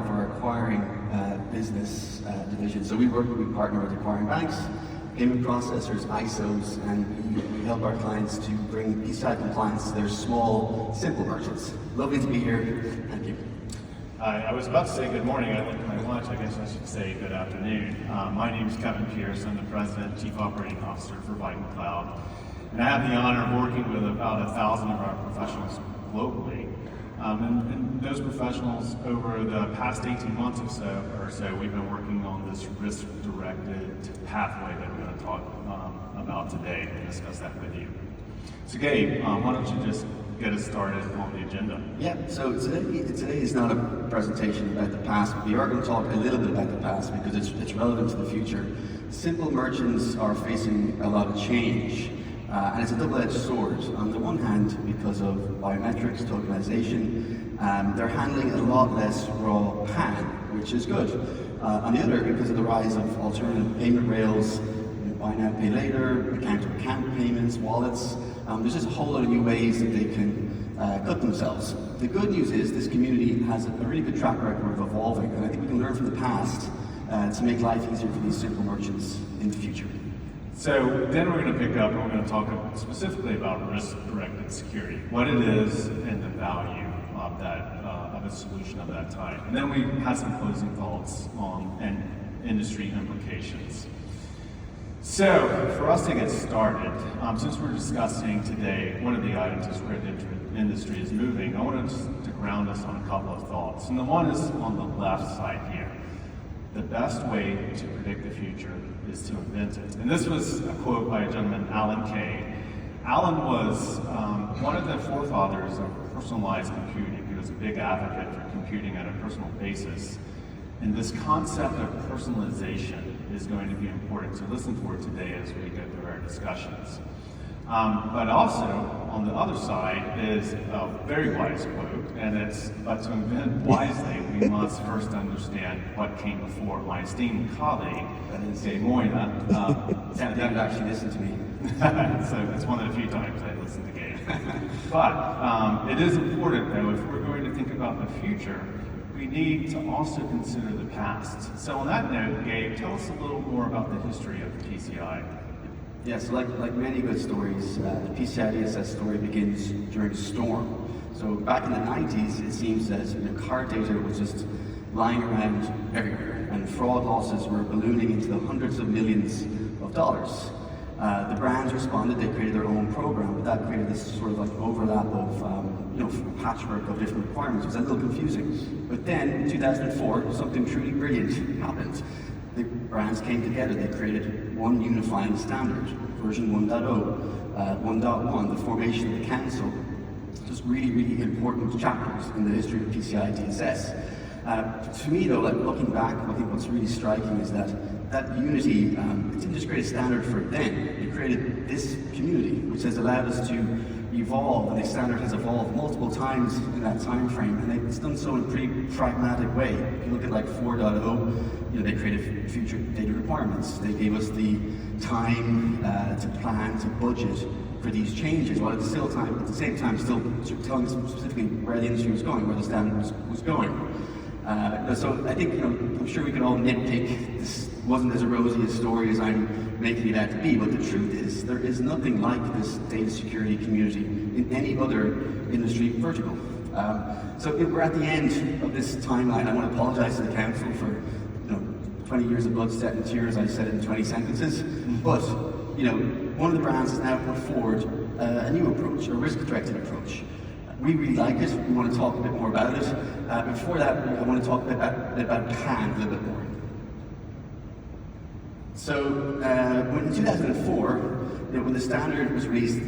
of our acquiring business division. So we partner with acquiring banks, payment processors, ISOs, and we help our clients to bring PCI compliance to their small, simple merchants. Lovely to be here. Thank you. I was about to say good morning. I looked at my watch. I guess I should say good afternoon. My name is Kevin Pierce. I'm the President and Chief Operating Officer for Viking Cloud. And I have the honor of working with about 1,000 of our professionals globally. And those professionals, over the past 18 months or so, we've been working on this risk-directed pathway that we're going to talk about today and discuss that with you. So Gabe, why don't you just get us started on the agenda? Yeah, so today is not a presentation about the past, but we are going to talk a little bit about the past because it's relevant to the future. Simple merchants are facing a lot of change. And it's a double-edged sword. On the one hand, because of biometrics, tokenization, they're handling a lot less raw PAN, which is good. On the other, because of the rise of alternative payment rails, buy now, pay later, account-to-account payments, wallets, there's just a whole lot of new ways that they can cut themselves. The good news is this community has a really good track record of evolving, and I think we can learn from the past to make life easier for these simple merchants in the future. So then we're going to pick up and we're going to talk specifically about risk-directed security, what it is and the value of that of a solution of that type. And then we have some closing thoughts on industry implications. So for us to get started, since we're discussing today, one of the items is where the industry is moving, I wanted to ground us on a couple of thoughts. And the one is on the left side here. The best way to predict the future is to invent it. And this was a quote by a gentleman, Alan Kay. Alan was one of the forefathers of personalized computing. He was a big advocate for computing on a personal basis. And this concept of personalization is going to be important to listen for today as we go through our discussions. But also, on the other side is a very wise quote, and it's, but to invent wisely, we must first understand what came before. My esteemed colleague, Gabe David actually listened to me. So it's one of the few times I listened to Gabe. But it is important, though, if we're going to think about the future, we need to also consider the past. So on that note, Gabe, tell us a little more about the history of the PCI. Yeah, so like many good stories, the PCI SSC story begins during a storm. So back in the 90s, it seems that card data was just lying around everywhere, and fraud losses were ballooning into the hundreds of millions of dollars. The brands responded, they created their own program, but that created this sort of like overlap of patchwork of different requirements. It was a little confusing. But then in 2004, something truly brilliant happened. The brands came together, they created one unifying standard, version 1.0, 1.1, the formation of the council. Just really, really important chapters in the history of PCI DSS. To me though, looking back, I think what's really striking is that unity, it didn't just create a standard for then, it created this community, which has allowed us to evolve, and the standard has evolved multiple times in that time frame, and it's done so in a pretty pragmatic way. If you look at 4.0, they created future data requirements. They gave us the time to plan, to budget for these changes, while at the same time still telling us specifically where the industry was going, where the standard was going. So I think, I'm sure we can all nitpick, this wasn't as rosy a story as I'm making it out to be, but the truth is, there is nothing like this data security community in any other industry vertical. So we're at the end of this timeline. I want to apologize to the council for 20 years of blood, sweat, and tears. I said it in 20 sentences. But one of the brands has now put forward a new approach, a risk-directed approach. We really like it. We want to talk a bit more about it. Before that, I want to talk a bit about PAN a little bit more. So, when in 2004, when the standard was released,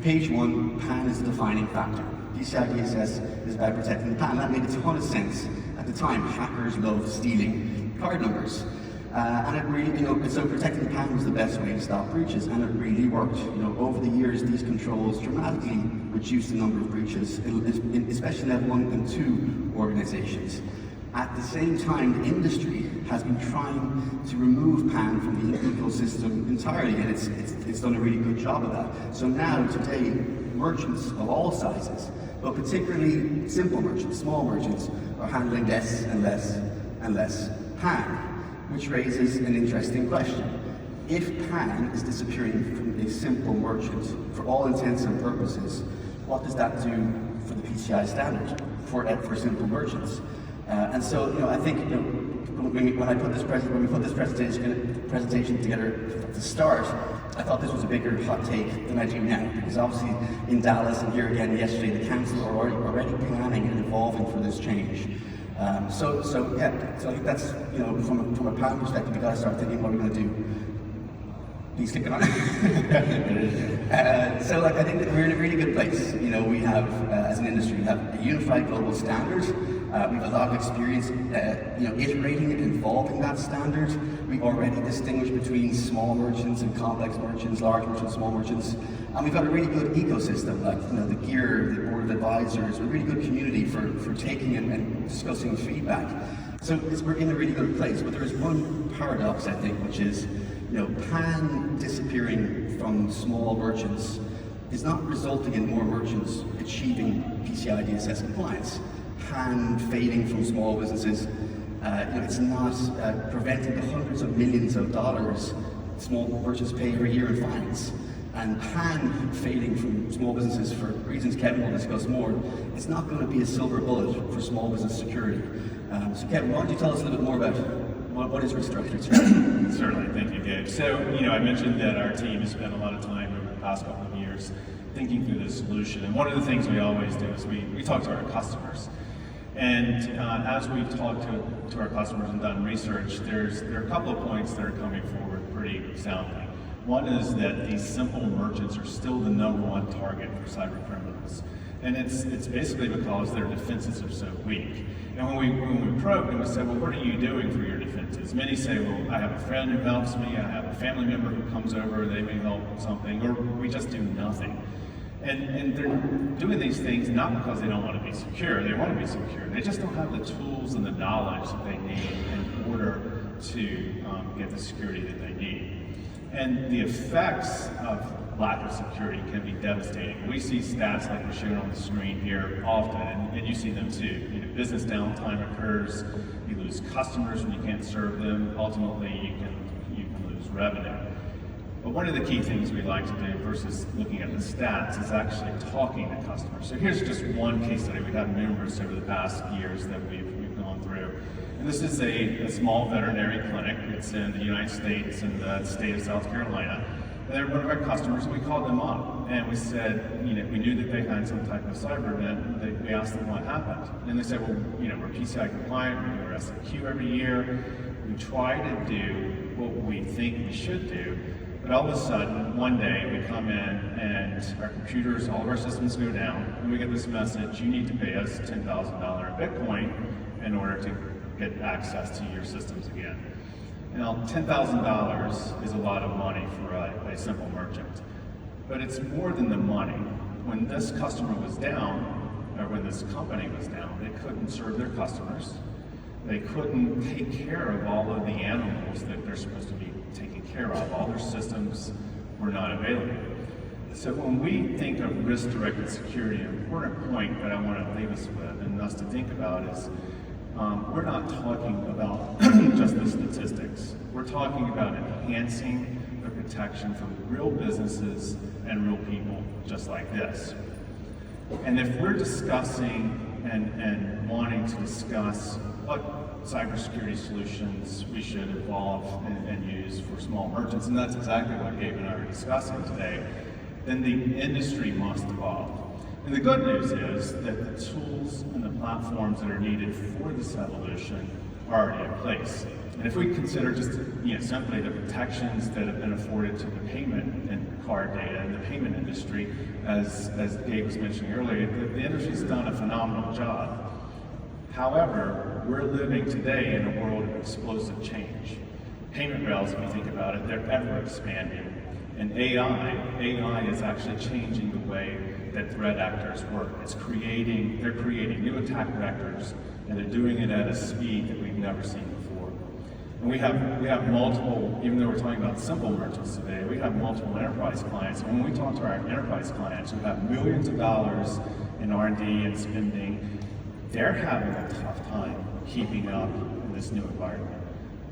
page 1, PAN is the defining factor. PCI DSS is about protecting the PAN. That made a ton of sense at the time. Hackers love stealing card numbers. And it really, so protecting the PAN was the best way to stop breaches, and it really worked. Over the years, these controls dramatically reduced the number of breaches, especially level 1 and 2 organizations. At the same time, the industry has been trying to remove PAN from the ecosystem entirely, and it's done a really good job of that. So now, today, merchants of all sizes, but particularly simple merchants, small merchants, are handling less and less and less PAN, which raises an interesting question. If PAN is disappearing from a simple merchant, for all intents and purposes, what does that do for the PCI standard for simple merchants? And so, I think when we put this presentation together at the start, I thought this was a bigger hot take than I do now, because obviously in Dallas and here again yesterday, the council are already planning and evolving for this change. So I think that's, from a PAN perspective, we got to start thinking what we're going to do. Please click on it. So I think that we're in a really good place. We have, as an industry, we have a unified global standard. We have a lot of experience, iterating and evolving that standard. We already distinguish between small merchants and complex merchants, large merchants, small merchants. And we've got a really good ecosystem, like the Gear, the board of advisors, a really good community for taking and discussing feedback. So we're in a really good place. But there is one paradox, I think, which is, PAN disappearing from small merchants is not resulting in more merchants achieving PCI DSS compliance. PAN fading from small businesses, it's not preventing the hundreds of millions of dollars small merchants pay every year in fines. And PAN fading from small businesses for reasons Kevin will discuss more, it's not going to be a silver bullet for small business security. So Kevin, why don't you tell us a little bit more about what is risk directed security? Certainly, thank you, Gabe. So, I mentioned that our team has spent a lot of time over the past couple of years thinking through this solution. And one of the things we always do is we talk to our customers. And as we've talked to our customers and done research, there are a couple of points that are coming forward pretty soundly. One is that these simple merchants are still the #1 target for cyber criminals. And it's basically because their defenses are so weak. And when we probed and we said, well, what are you doing for your defenses? Many say, well, I have a friend who helps me, I have a family member who comes over, they may help with something, or we just do nothing. And they're doing these things not because they don't want to be secure, they want to be secure. They just don't have the tools and the knowledge that they need in order to get the security that they need. And the effects of lack of security can be devastating. We see stats like we're showing on the screen here often, and you see them too. Business downtime occurs, you lose customers when you can't serve them, ultimately you can lose revenue. But one of the key things we like to do versus looking at the stats is actually talking to customers. So here's just one case study. We've had numerous over the past years that we've gone through. And this is a small veterinary clinic. It's in the United States in the state of South Carolina. And they're one of our customers, and we called them up and we said, we knew that they had some type of cyber event. We asked them what happened. And they said, well, we're PCI compliant, we do our SAQ every year. We try to do what we think we should do. But all of a sudden, one day we come in and our computers, all of our systems go down, and we get this message, you need to pay us $10,000 in Bitcoin in order to get access to your systems again. Now, $10,000 is a lot of money for a simple merchant, but it's more than the money. When this customer was down, or when this company was down, they couldn't serve their customers. They couldn't take care of all of the animals that they're supposed to be taking care of. All their systems were not available. So when we think of risk-directed security, an important point that I want to leave us with and us to think about is we're not talking about just the statistics. We're talking about enhancing the protection for real businesses and real people, just like this. And if we're discussing and wanting to discuss what cybersecurity solutions we should evolve and use for small merchants, and that's exactly what Gabe and I are discussing today, then the industry must evolve. And the good news is that the tools and the platforms that are needed for this evolution are already in place. And if we consider just simply the protections that have been afforded to the payment and card data and the payment industry, as Gabe was mentioning earlier, the industry's done a phenomenal job. However, we're living today in a world of explosive change. Payment rails, if you think about it, they're ever expanding. And AI is actually changing the way that threat actors work. They're creating new attack vectors, and they're doing it at a speed that we've never seen before. And we have multiple, even though we're talking about simple merchants today, we have multiple enterprise clients. And when we talk to our enterprise clients who have millions of dollars in R&D and spending, they're having a tough time keeping up in this new environment.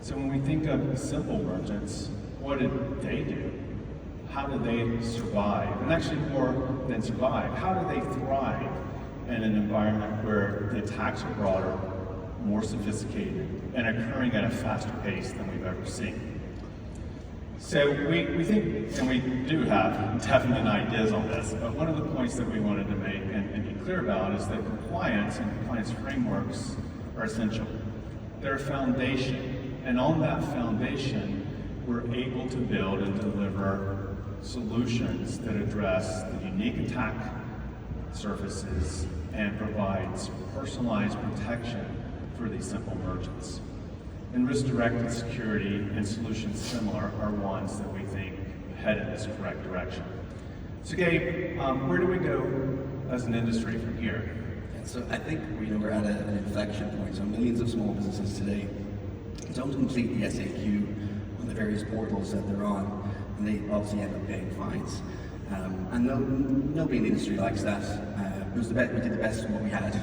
So when we think of simple merchants, what did they do? How do they survive? And actually more than survive, how do they thrive in an environment where the attacks are broader, more sophisticated, and occurring at a faster pace than we've ever seen? So we think, and we do have definite ideas on this, but one of the points that we wanted to make and be clear about is that compliance and compliance frameworks are essential. They're a foundation, and on that foundation, we're able to build and deliver solutions that address the unique attack surfaces and provides personalized protection for these simple merchants. And risk-directed security and solutions similar are ones that we think head in this correct direction. So Gabe, where do we go as an industry from here? So I think we're at an inflection point. So millions of small businesses today don't complete the SAQ on the various portals that they're on, and they obviously end up paying fines. And nobody in the industry likes that. We did the best of what we had.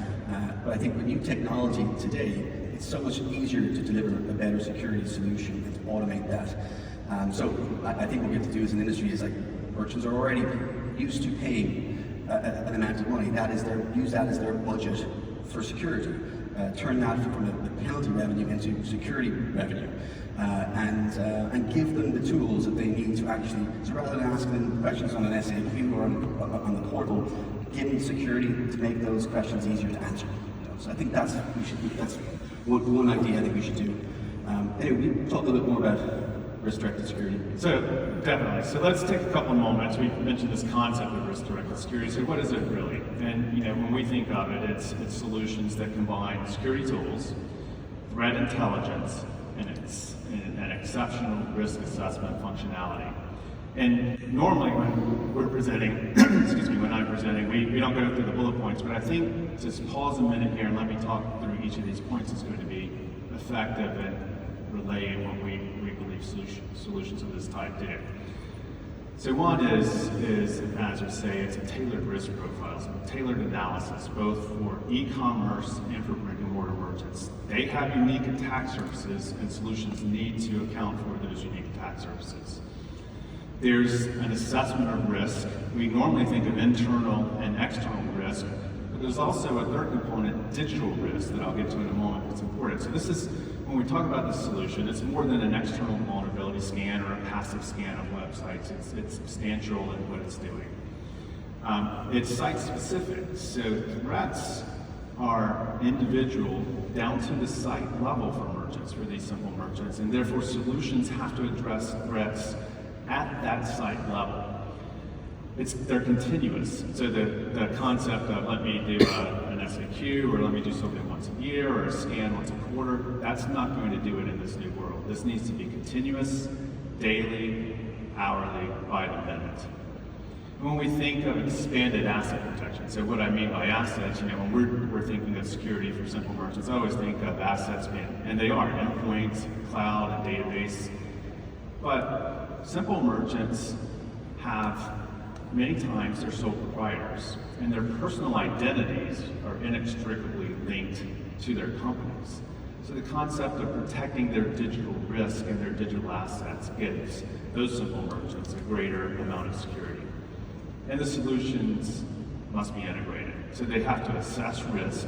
But I think with new technology today, it's so much easier to deliver a better security solution and to automate that. So I think what we have to do as an industry is, like, merchants are already used to paying an amount of money. Use that as their budget for security. Turn that from the penalty revenue into security revenue, and give them the tools that they need to actually, so rather than asking them questions on an SAQ or on the portal, give them security to make those questions easier to answer. So I think that's one idea I think we should do. Anyway, we talk a little bit more about risk-directed security. So definitely. So let's take a couple of moments. We mentioned this concept of risk-directed security. So what is it really? And when we think of it, it's solutions that combine security tools, threat intelligence, and an exceptional risk assessment functionality. And normally when we're presenting, when I'm presenting, we don't go through the bullet points, but I think just pause a minute here and let me talk through each of these points is going to be effective in relaying what we believe solutions of this type do. So one is, as we say, it's a tailored risk profile, so tailored analysis, both for e-commerce and for brick-and-mortar merchants. They have unique attack surfaces, and solutions need to account for those unique attack surfaces. There's an assessment of risk. We normally think of internal and external risk, but there's also a third component, digital risk, that I'll get to in a moment that's important. So this is, when we talk about this solution, it's more than an external vulnerability scan or a passive scan of websites. It's substantial in what it's doing. It's site-specific, so threats are individual down to the site level for merchants, for these simple merchants, and therefore solutions have to address threats at that site level. They're continuous. So the concept of let me do an SAQ or let me do something once a year or a scan once a quarter, that's not going to do it in this new world. This needs to be continuous, daily, hourly, by the minute. When we think of expanded asset protection, so what I mean by assets, when we're thinking of security for simple merchants, I always think of assets being, and they are, endpoints, cloud, and database. But simple merchants have, many times, they're sole proprietors, and their personal identities are inextricably linked to their companies. So the concept of protecting their digital risk and their digital assets gives those simple merchants a greater amount of security. And the solutions must be integrated. So they have to assess risk,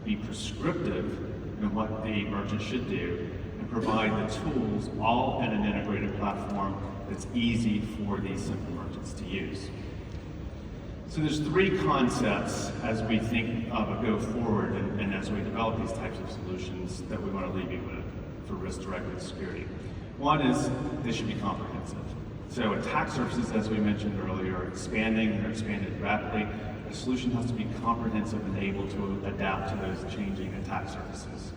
be prescriptive in what the merchant should do, and provide the tools all in an integrated platform that's easy for these simple merchants to use. So there's three concepts as we think of a go forward and as we develop these types of solutions that we want to leave you with for risk-directed security. One is they should be comprehensive. So attack surfaces, as we mentioned earlier, are expanding, and they're expanded rapidly. The solution has to be comprehensive and able to adapt to those changing attack surfaces.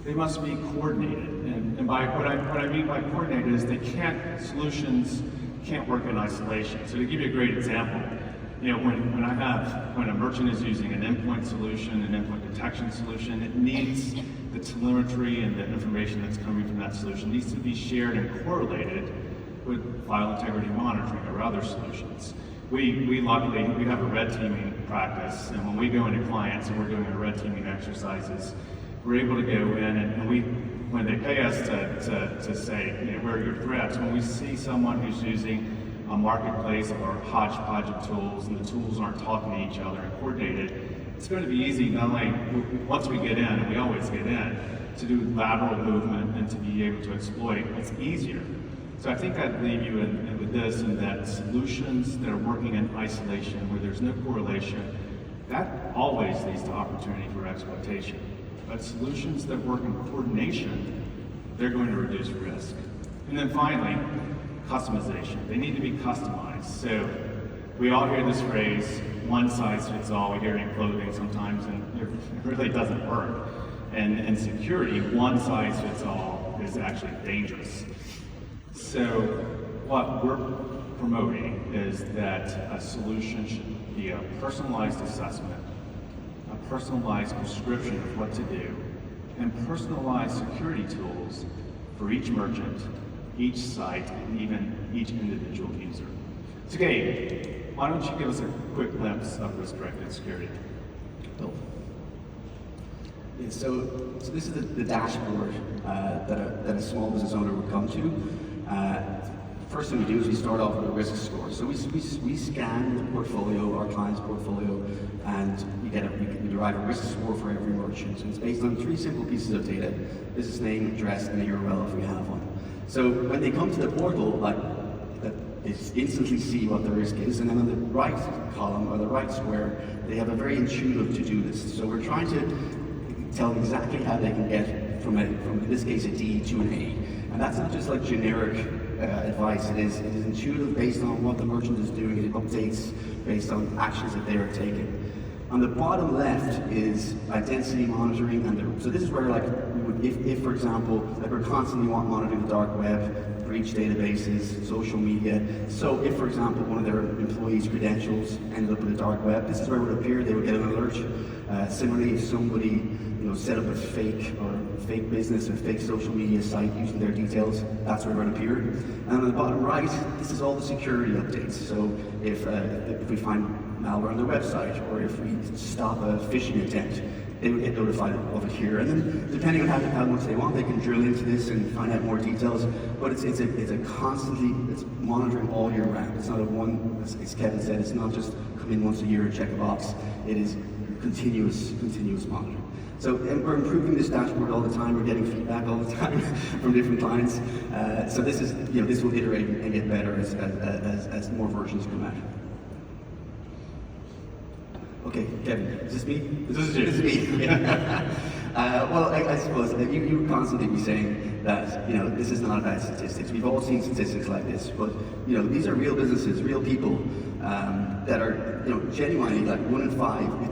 They must be coordinated, and by what I mean by coordinated is solutions can't work in isolation. So to give you a great example, when a merchant is using an endpoint solution, an endpoint detection solution, it needs the telemetry and the information that's coming from that solution needs to be shared and correlated with file integrity monitoring or other solutions. We luckily have a red teaming practice. And when we go into clients and we're doing our red teaming exercises, we're able to go in and when they pay us to say, where are your threats, when we see someone who's using a marketplace or a hodgepodge of tools and the tools aren't talking to each other and coordinated, it's going to be easy, not only once we get in, and we always get in, to do lateral movement and to be able to exploit. It's easier. So I think I'd leave you with this, and that solutions that are working in isolation, where there's no correlation, that always leads to opportunity for exploitation. But solutions that work in coordination, they're going to reduce risk. And then finally, customization. They need to be customized. So we all hear this phrase, one size fits all. We hear it in clothing sometimes, and it really doesn't work. And in security, one size fits all is actually dangerous. So what we're promoting is that a solution should be a personalized assessment, a personalized prescription of what to do, and personalized security tools for each merchant, each site, and even each individual user. So Gabe, why don't you give us a quick glimpse of risk-directed security? Cool. Yeah, so this is the dashboard that a small business owner would come to. First thing we do is we start off with a risk score. So we scan the portfolio, our client's portfolio, and we derive a risk score for every merchant. And it's based on 3 simple pieces of data: business name, address, and a URL if we have one. So when they come to the portal, they instantly see what the risk is, and then on the right column or the right square, they have a very intuitive to-do list. So we're trying to tell them exactly how they can get from in this case, a D to an A. And that's not just like generic advice. It is intuitive based on what the merchant is doing. It updates based on actions that they are taking. On the bottom left is identity monitoring, and so this is where we would, if for example, we're constantly monitoring the dark web, breach databases, social media. So if, for example, one of their employees' credentials ended up in the dark web, this is where it would appear. They would get an alert. Similarly, if somebody set up a fake business or fake social media site using their details, that's where it would appear. And on the bottom right, this is all the security updates. So if we find malware on their website, or if we stop a phishing attempt, they would get notified of it here. And then, depending on how much they want, they can drill into this and find out more details. But it's monitoring all year round. It's not as Kevin said, it's not just come in once a year and check a box. It is continuous monitoring. So and we're improving this dashboard all the time. We're getting feedback all the time from different clients. So this is, this will iterate and get better as more versions come out. Okay, Kevin, is this me? This is me. Well, I suppose you would constantly be saying that this is not about statistics. We've all seen statistics like this, but these are real businesses, real people that are genuinely like 1 in 5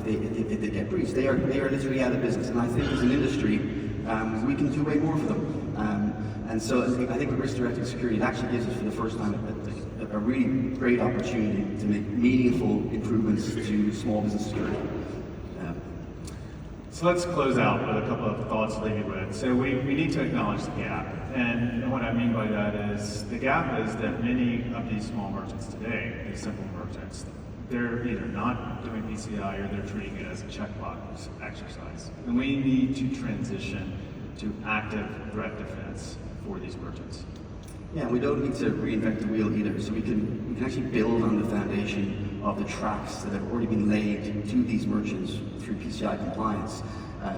if they get breached, they are literally out of business. And I think as an industry, we can do way more for them. And so I think with risk-directed security, it actually gives us for the first time a really great opportunity to make meaningful improvements to small business security. So let's close out with a couple of thoughts to leave you with. So we need to acknowledge the gap. And what I mean by that is, the gap is that many of these small merchants today, these simple merchants, they're either not doing PCI or they're treating it as a checkbox exercise. And we need to transition to active threat defense for these merchants. Yeah, we don't need to reinvent the wheel either. So we can actually build on the foundation of the tracks that have already been laid to these merchants through PCI compliance.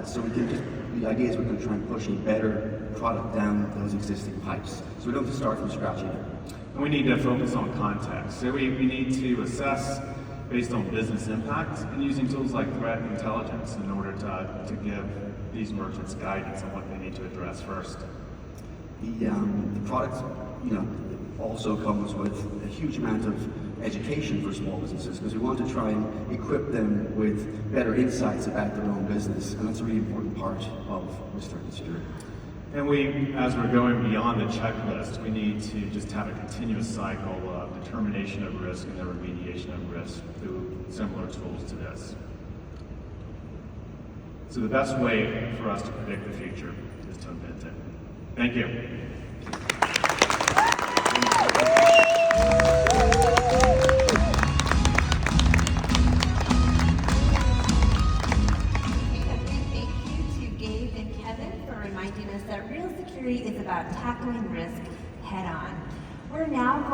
So the idea is we're going to try and push a better product down those existing pipes. So we don't have to start from scratch either. And we need to focus on context. So we need to assess based on business impact and using tools like threat intelligence in order to give these merchants guidance on what they need to address first. The product, also comes with a huge amount of education for small businesses, because we want to try and equip them with better insights about their own business, and that's a really important part of risk-directed security. And as we're going beyond the checklist, we need to just have a continuous cycle of determination of risk and the remediation of risk through similar tools to this. So the best way for us to predict the future is to invent it. Thank you. reminding us that real security is about tackling risk head on. We're now going